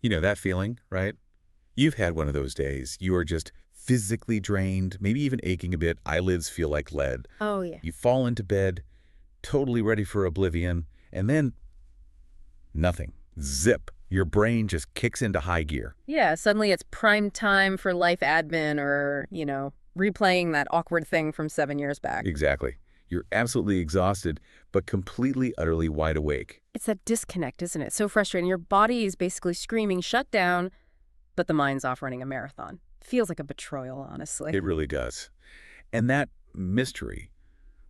You know that feeling, right? You've had one of those days. You are just physically drained, maybe even aching a bit. Eyelids feel like lead. Oh, yeah. You fall into bed, totally ready for oblivion, and then nothing. Zip. Your brain just kicks into high gear. Yeah, suddenly it's prime time for life admin or, replaying that awkward thing from 7 years back. Exactly. You're absolutely exhausted, but completely, utterly wide awake. It's that disconnect, isn't it? So frustrating. Your body is basically screaming, shut down, but the mind's off running a marathon. Feels like a betrayal, honestly. It really does. And that mystery,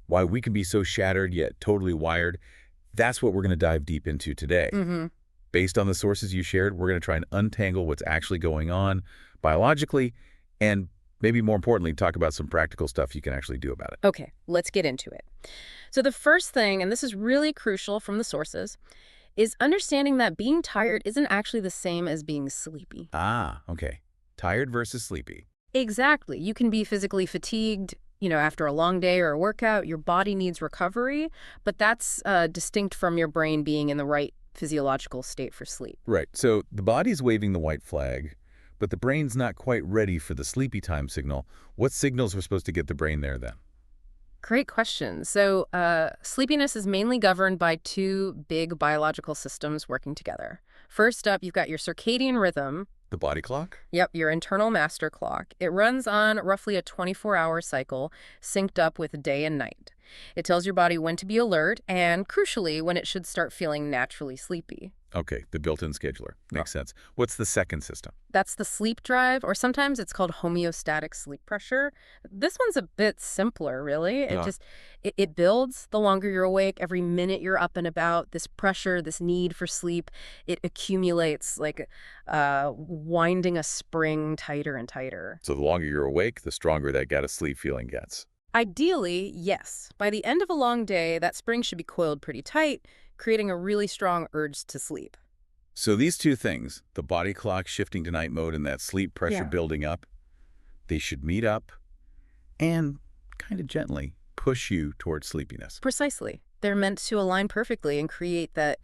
why we can be so shattered yet totally wired, that's what we're going to dive deep into today. Mm-hmm. Based on the sources you shared, we're going to try and untangle what's actually going on biologically and maybe more importantly, talk about some practical stuff you can actually do about it. Okay, let's get into it. So the first thing, and this is really crucial from the sources, is understanding that being tired isn't actually the same as being sleepy. Ah, okay. Tired versus sleepy. Exactly. You can be physically fatigued, after a long day or a workout. Your body needs recovery, but that's distinct from your brain being in the right physiological state for sleep. Right. So the body's waving the white flag, but the brain's not quite ready for the sleepy time signal. What signals are supposed to get the brain there then? Great question. So sleepiness is mainly governed by two big biological systems working together. First up, you've got your circadian rhythm. The body clock? Yep, your internal master clock. It runs on roughly a 24-hour cycle, synced up with day and night. It tells your body when to be alert and, crucially, when it should start feeling naturally sleepy. Okay, the built-in scheduler. Makes sense. What's the second system? That's the sleep drive, or sometimes it's called homeostatic sleep pressure. This one's a bit simpler, really. It builds the longer you're awake. Every minute you're up and about, this pressure, this need for sleep, it accumulates like winding a spring tighter and tighter. So the longer you're awake, the stronger that gotta-sleep feeling gets. Ideally, yes. By the end of a long day, that spring should be coiled pretty tight, creating a really strong urge to sleep. So these two things, the body clock shifting to night mode and that sleep pressure building up, they should meet up and kind of gently push you towards sleepiness. Precisely. They're meant to align perfectly and create that,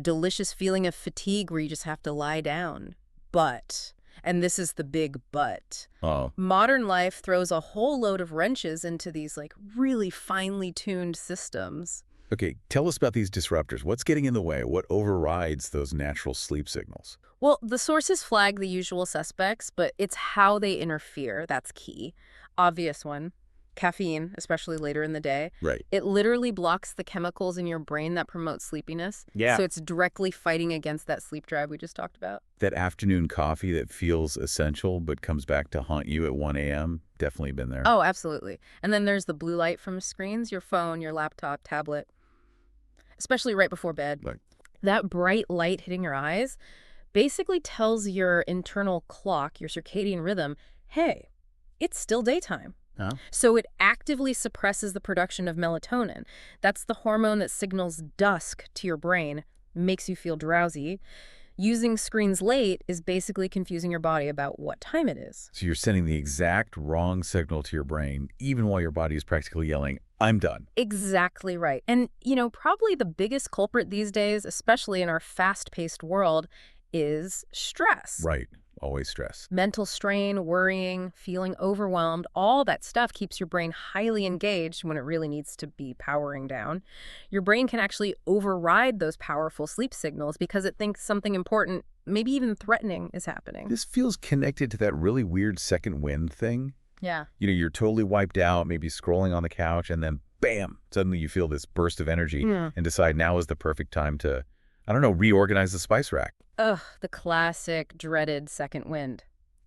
delicious feeling of fatigue where you just have to lie down. But, and this is the big but, modern life throws a whole load of wrenches into these really finely tuned systems. Okay, tell us about these disruptors. What's getting in the way? What overrides those natural sleep signals? Well, the sources flag the usual suspects, but it's how they interfere that's key. Obvious one, caffeine, especially later in the day. Right. It literally blocks the chemicals in your brain that promote sleepiness. Yeah. So it's directly fighting against that sleep drive we just talked about. That afternoon coffee that feels essential but comes back to haunt you at 1 a.m., definitely been there. Oh, absolutely. And then there's the blue light from screens, your phone, your laptop, tablet, especially right before bed. Right. That bright light hitting your eyes basically tells your internal clock, your circadian rhythm, hey, it's still daytime. Huh? So it actively suppresses the production of melatonin. That's the hormone that signals dusk to your brain, makes you feel drowsy. Using screens late is basically confusing your body about what time it is. So you're sending the exact wrong signal to your brain, even while your body is practically yelling, I'm done. Exactly right. And, probably the biggest culprit these days, especially in our fast-paced world, is stress. Right. Always stress. Mental strain, worrying, feeling overwhelmed, all that stuff keeps your brain highly engaged when it really needs to be powering down. Your brain can actually override those powerful sleep signals because it thinks something important, maybe even threatening, is happening. This feels connected to that really weird second wind thing. Yeah. You're totally wiped out, maybe scrolling on the couch, and then bam, suddenly you feel this burst of energy and decide now is the perfect time to, reorganize the spice rack. Ugh, the classic, dreaded second wind.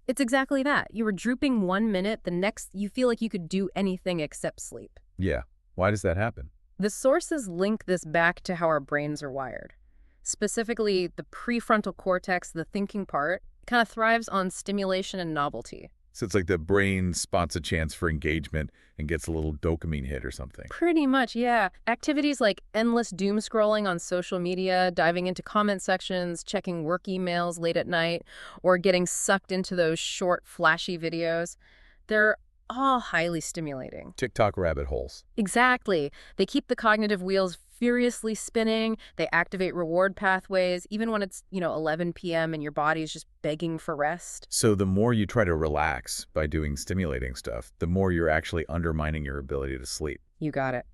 It's exactly that. You were drooping 1 minute, the next you feel like you could do anything except sleep. Yeah. Why does that happen? The sources link this back to how our brains are wired. Specifically, the prefrontal cortex, the thinking part, kind of thrives on stimulation and novelty. So it's like the brain spots a chance for engagement and gets a little dopamine hit or something. Pretty much, yeah. Activities like endless doom scrolling on social media, diving into comment sections, checking work emails late at night, or getting sucked into those short, flashy videos, they're all highly stimulating. TikTok rabbit holes. Exactly. They keep the cognitive wheels furiously spinning. They activate reward pathways, even when it's, 11 p.m. and your body is just begging for rest. So the more you try to relax by doing stimulating stuff, the more you're actually undermining your ability to sleep. You got it.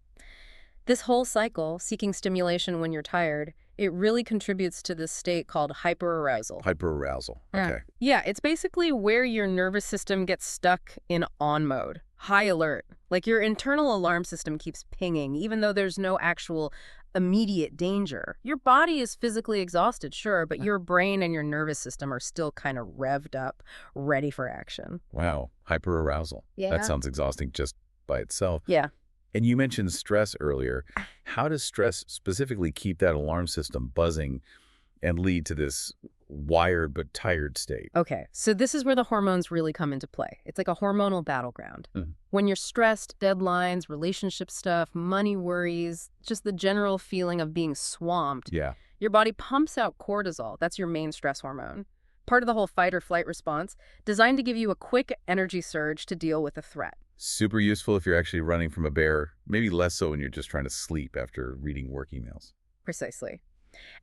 This whole cycle, seeking stimulation when you're tired, it really contributes to this state called hyperarousal. Hyperarousal. Okay. Yeah, it's basically where your nervous system gets stuck in on mode, high alert. Like your internal alarm system keeps pinging, even though there's no actual immediate danger. Your body is physically exhausted, sure, but your brain and your nervous system are still kind of revved up, ready for action. Wow. Hyperarousal. Yeah. That sounds exhausting just by itself. Yeah. And you mentioned stress earlier. How does stress specifically keep that alarm system buzzing and lead to this wired but tired state? Okay, so this is where the hormones really come into play. It's like a hormonal battleground. When you're stressed, deadlines, relationship stuff, money worries, just the general feeling of being swamped, your body pumps out cortisol. That's your main stress hormone. Part of the whole fight or flight response, designed to give you a quick energy surge to deal with a threat. Super useful if you're actually running from a bear, maybe less so when you're just trying to sleep after reading work emails. Precisely.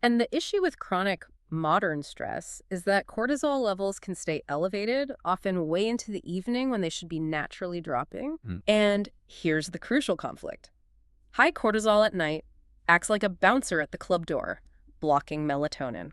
And the issue with chronic modern stress is that cortisol levels can stay elevated, often way into the evening when they should be naturally dropping. And here's the crucial conflict. High cortisol at night acts like a bouncer at the club door, blocking melatonin.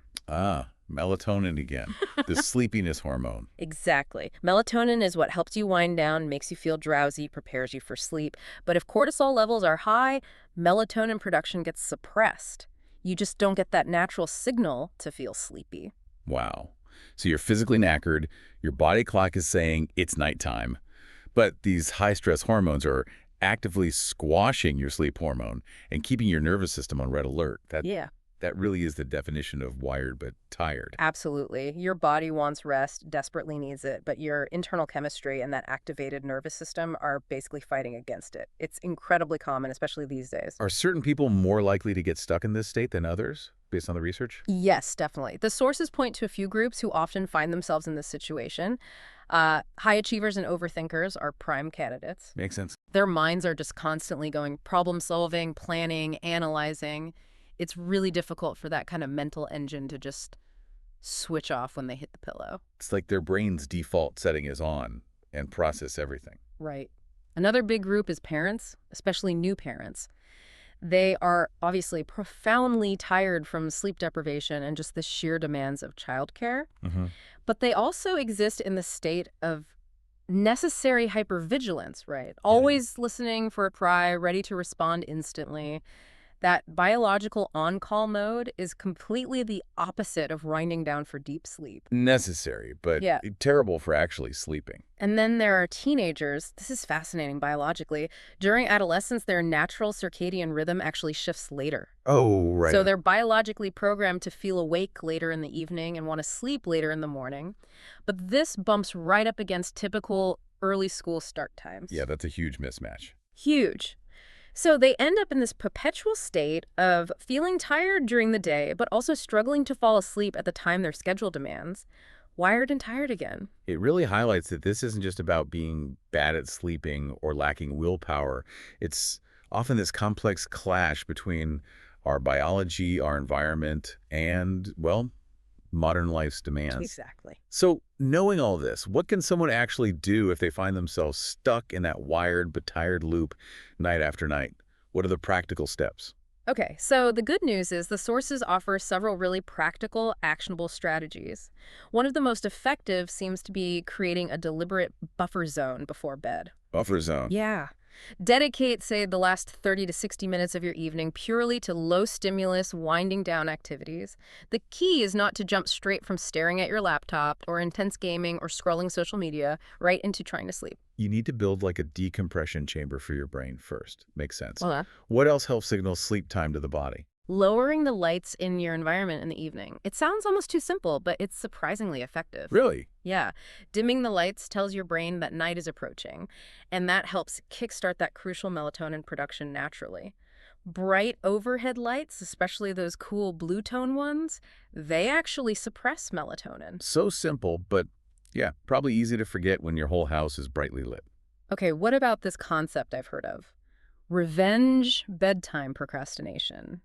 Melatonin again, the sleepiness hormone. Exactly. Melatonin is what helps you wind down, makes you feel drowsy, prepares you for sleep. But if cortisol levels are high, melatonin production gets suppressed. You just don't get that natural signal to feel sleepy. Wow. So you're physically knackered, your body clock is saying it's nighttime, but these high-stress hormones are actively squashing your sleep hormone and keeping your nervous system on red alert. That really is the definition of wired but tired. Absolutely. Your body wants rest, desperately needs it, but your internal chemistry and that activated nervous system are basically fighting against it. It's incredibly common, especially these days. Are certain people more likely to get stuck in this state than others, based on the research? Yes, definitely. The sources point to a few groups who often find themselves in this situation. High achievers and overthinkers are prime candidates. Makes sense. Their minds are just constantly going problem solving, planning, analyzing. It's really difficult for that kind of mental engine to just switch off when they hit the pillow. It's like their brain's default setting is on and process everything. Right. Another big group is parents, especially new parents. They are obviously profoundly tired from sleep deprivation and just the sheer demands of childcare. But they also exist in the state of necessary hypervigilance, right? Always listening for a cry, ready to respond instantly. That biological on-call mode is completely the opposite of winding down for deep sleep. Necessary, but terrible for actually sleeping. And then there are teenagers. This is fascinating biologically. During adolescence, their natural circadian rhythm actually shifts later. Oh, right. So they're biologically programmed to feel awake later in the evening and want to sleep later in the morning. But this bumps right up against typical early school start times. Yeah, that's a huge mismatch. Huge. So they end up in this perpetual state of feeling tired during the day, but also struggling to fall asleep at the time their schedule demands. Wired and tired again. It really highlights that this isn't just about being bad at sleeping or lacking willpower. It's often this complex clash between our biology, our environment, and, well, modern life's demands. Exactly. So knowing all this, what can someone actually do if they find themselves stuck in that wired but tired loop night after night? What are the practical steps? Okay, so the good news is the sources offer several really practical, actionable strategies. One of the most effective seems to be creating a deliberate buffer zone before bed. Buffer zone. Yeah. Dedicate, say, the last 30 to 60 minutes of your evening purely to low-stimulus, winding-down activities. The key is not to jump straight from staring at your laptop or intense gaming or scrolling social media right into trying to sleep. You need to build like a decompression chamber for your brain first. Makes sense. Well, what else helps signal sleep time to the body? lowering the lights in your environment in the evening. It sounds almost too simple, but it's surprisingly effective. Really? Yeah. Dimming the lights tells your brain that night is approaching, and that helps kickstart that crucial melatonin production naturally. Bright overhead lights, especially those cool blue tone ones, they actually suppress melatonin. So simple, but yeah, probably easy to forget when your whole house is brightly lit. Okay, what about this concept I've heard of? Revenge bedtime procrastination.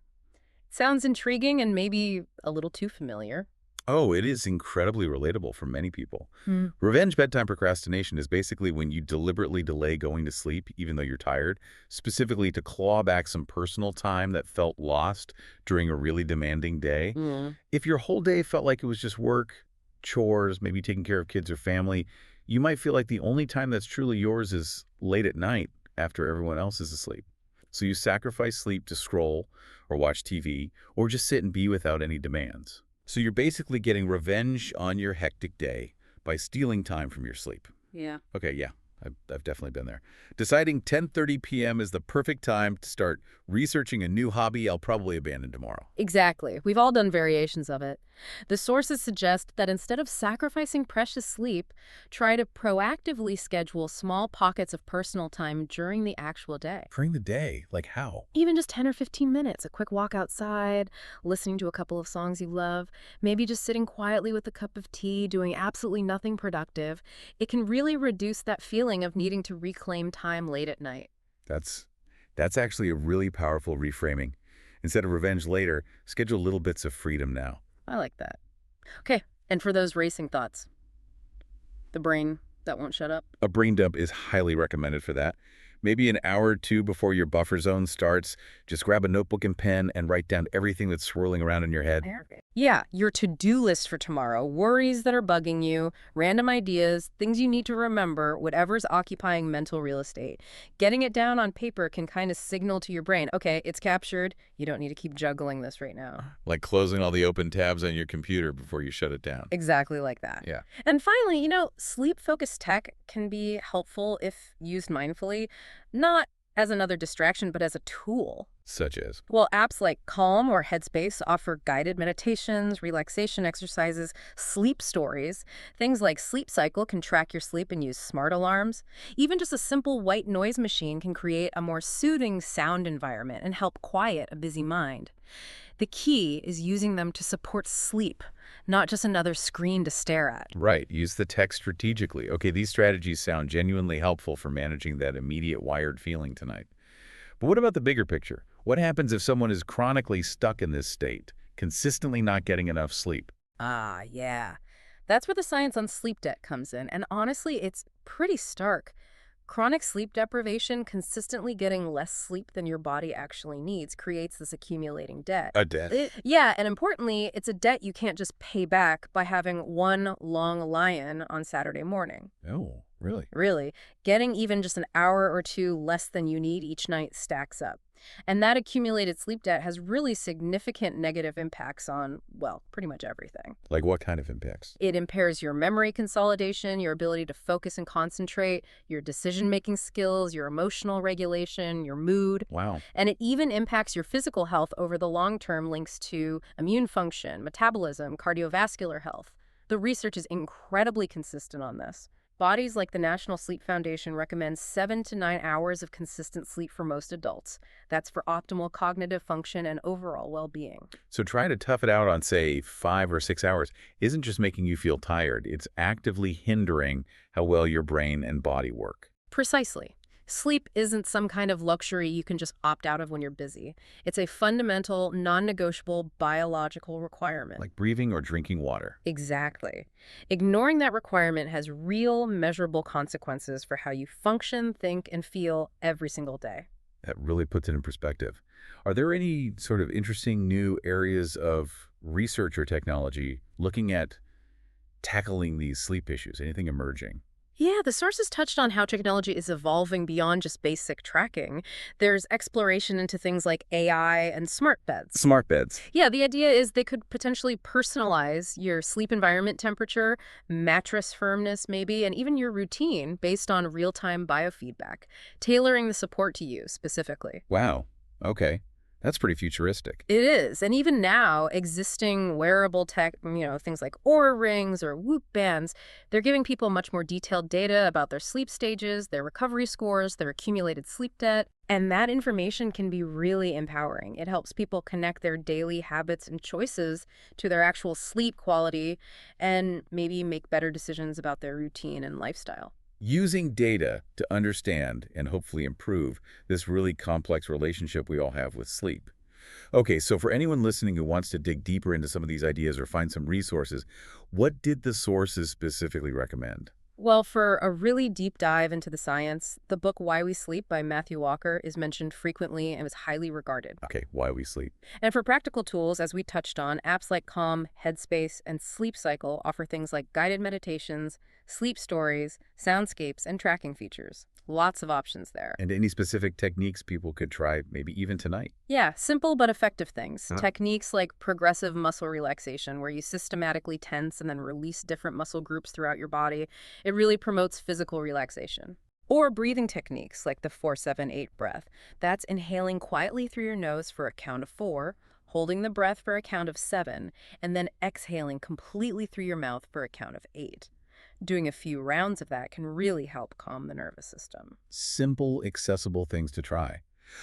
Sounds intriguing and maybe a little too familiar. Oh, it is incredibly relatable for many people. Hmm. Revenge bedtime procrastination is basically when you deliberately delay going to sleep even though you're tired, specifically to claw back some personal time that felt lost during a really demanding day. Mm. If your whole day felt like it was just work, chores, maybe taking care of kids or family, you might feel like the only time that's truly yours is late at night after everyone else is asleep. So you sacrifice sleep to scroll or watch TV or just sit and be without any demands. So you're basically getting revenge on your hectic day by stealing time from your sleep. Yeah. Okay, yeah, I've definitely been there. Deciding 10:30 p.m. is the perfect time to start researching a new hobby I'll probably abandon tomorrow. Exactly. We've all done variations of it. The sources suggest that instead of sacrificing precious sleep, try to proactively schedule small pockets of personal time during the actual day. During the day, like how? Even just 10 or 15 minutes, a quick walk outside, listening to a couple of songs you love, maybe just sitting quietly with a cup of tea, doing absolutely nothing productive. It can really reduce that feeling of needing to reclaim time late at night. That's actually a really powerful reframing. Instead of revenge later, schedule little bits of freedom now. I like that. Okay, and for those racing thoughts, the brain that won't shut up. A brain dump is highly recommended for that. Maybe an hour or two before your buffer zone starts, just grab a notebook and pen and write down everything that's swirling around in your head. Yeah, your to-do list for tomorrow, worries that are bugging you, random ideas, things you need to remember, whatever's occupying mental real estate. Getting it down on paper can kind of signal to your brain, okay, it's captured. You don't need to keep juggling this right now. Like closing all the open tabs on your computer before you shut it down. Exactly like that. Yeah. And finally, sleep-focused tech can be helpful if used mindfully, not as another distraction, but as a tool. Such as? Well, apps like Calm or Headspace offer guided meditations, relaxation exercises, sleep stories. Things like Sleep Cycle can track your sleep and use smart alarms. Even just a simple white noise machine can create a more soothing sound environment and help quiet a busy mind. The key is using them to support sleep, not just another screen to stare at. Right. Use the tech strategically. Okay, these strategies sound genuinely helpful for managing that immediate wired feeling tonight. But what about the bigger picture? What happens if someone is chronically stuck in this state, consistently not getting enough sleep? Ah, yeah. That's where the science on sleep debt comes in, and honestly, it's pretty stark. Chronic sleep deprivation, consistently getting less sleep than your body actually needs, creates this accumulating debt. A death. Yeah, and importantly, it's a debt you can't just pay back by having one long lie-in on Saturday morning. Oh, really? Really, getting even just an hour or two less than you need each night stacks up. And that accumulated sleep debt has really significant negative impacts on, well, pretty much everything. Like what kind of impacts? It impairs your memory consolidation, your ability to focus and concentrate, your decision-making skills, your emotional regulation, your mood. Wow. And it even impacts your physical health over the long term, links to immune function, metabolism, cardiovascular health. The research is incredibly consistent on this. Bodies like the National Sleep Foundation recommend 7 to 9 hours of consistent sleep for most adults. That's for optimal cognitive function and overall well-being. So trying to tough it out on, say, 5 or 6 hours isn't just making you feel tired. It's actively hindering how well your brain and body work. Precisely. Sleep isn't some kind of luxury you can just opt out of when you're busy. It's a fundamental, non-negotiable biological requirement. Like breathing or drinking water. Exactly. Ignoring that requirement has real, measurable consequences for how you function, think, and feel every single day. That really puts it in perspective. Are there any sort of interesting new areas of research or technology looking at tackling these sleep issues? Anything emerging? Yeah, the sources touched on how technology is evolving beyond just basic tracking. There's exploration into things like AI and smart beds. Smart beds. Yeah, the idea is they could potentially personalize your sleep environment temperature, mattress firmness maybe, and even your routine based on real-time biofeedback, tailoring the support to you specifically. Wow. Okay. That's pretty futuristic. It is. And even now, existing wearable tech, things like Oura rings or Whoop bands, they're giving people much more detailed data about their sleep stages, their recovery scores, their accumulated sleep debt. And that information can be really empowering. It helps people connect their daily habits and choices to their actual sleep quality and maybe make better decisions about their routine and lifestyle. using data to understand and hopefully improve this really complex relationship we all have with sleep. Okay, so for anyone listening who wants to dig deeper into some of these ideas or find some resources, what did the sources specifically recommend? Well, for a really deep dive into the science, the book Why We Sleep by Matthew Walker is mentioned frequently and was highly regarded. Okay, why we sleep. And for practical tools, as we touched on, apps like Calm, Headspace, and Sleep Cycle offer things like guided meditations, sleep stories, soundscapes, and tracking features. Lots of options there. And any specific techniques people could try maybe even tonight? Yeah, simple but effective things. Huh? Techniques like progressive muscle relaxation, where you systematically tense and then release different muscle groups throughout your body. It really promotes physical relaxation. Or breathing techniques like the 4-7-8 breath. That's inhaling quietly through your nose for a count of 4, holding the breath for a count of 7, and then exhaling completely through your mouth for a count of 8. Doing a few rounds of that can really help calm the nervous system. Simple, accessible things to try.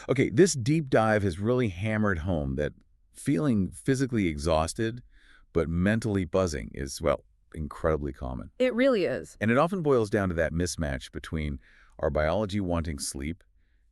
Okay, this deep dive has really hammered home that feeling physically exhausted but mentally buzzing is, well, incredibly common. It really is. And it often boils down to that mismatch between our biology wanting sleep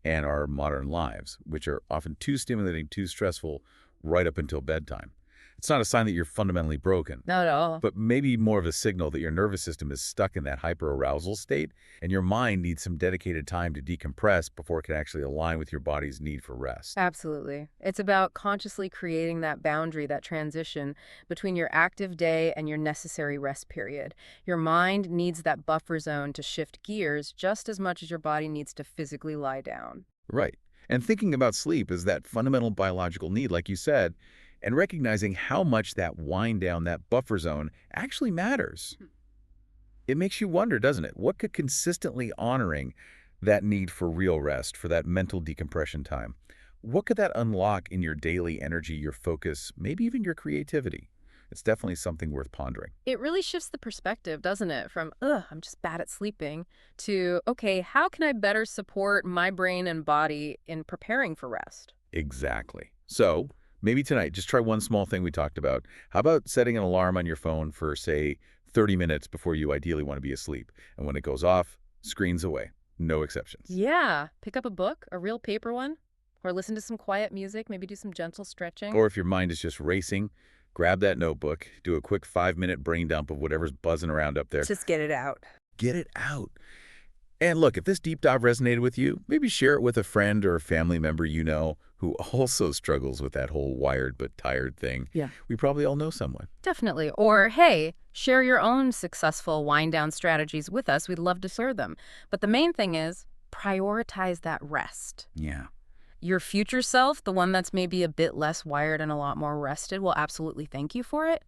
and our modern lives, which are often too stimulating, too stressful, right up until bedtime. It's not a sign that you're fundamentally broken, Not at all. but maybe more of a signal that your nervous system is stuck in that hyperarousal state, and your mind needs some dedicated time to decompress before it can actually align with your body's need for rest. Absolutely. It's about consciously creating that boundary, that transition between your active day and your necessary rest period. Your mind needs that buffer zone to shift gears just as much as your body needs to physically lie down. Right. And thinking about sleep as that fundamental biological need, like you said, and recognizing how much that wind down, that buffer zone, actually matters. It makes you wonder, doesn't it? What could consistently honoring that need for real rest, for that mental decompression time, what could that unlock in your daily energy, your focus, maybe even your creativity? It's definitely something worth pondering. It really shifts the perspective, doesn't it? From, ugh, I'm just bad at sleeping, to, okay, how can I better support my brain and body in preparing for rest? Exactly. So maybe tonight, just try one small thing we talked about. How about setting an alarm on your phone for, say, 30 minutes before you ideally want to be asleep? And when it goes off, screens away. No exceptions. Yeah. Pick up a book, a real paper one, or listen to some quiet music, maybe do some gentle stretching. Or if your mind is just racing, grab that notebook, do a quick 5-minute brain dump of whatever's buzzing around up there. Just get it out. Get it out. And look, if this deep dive resonated with you, maybe share it with a friend or a family member you know who also struggles with that whole wired but tired thing. Yeah. We probably all know someone. Definitely. Or, hey, share your own successful wind-down strategies with us. We'd love to share them. But the main thing is, prioritize that rest. Yeah. Your future self, the one that's maybe a bit less wired and a lot more rested, will absolutely thank you for it.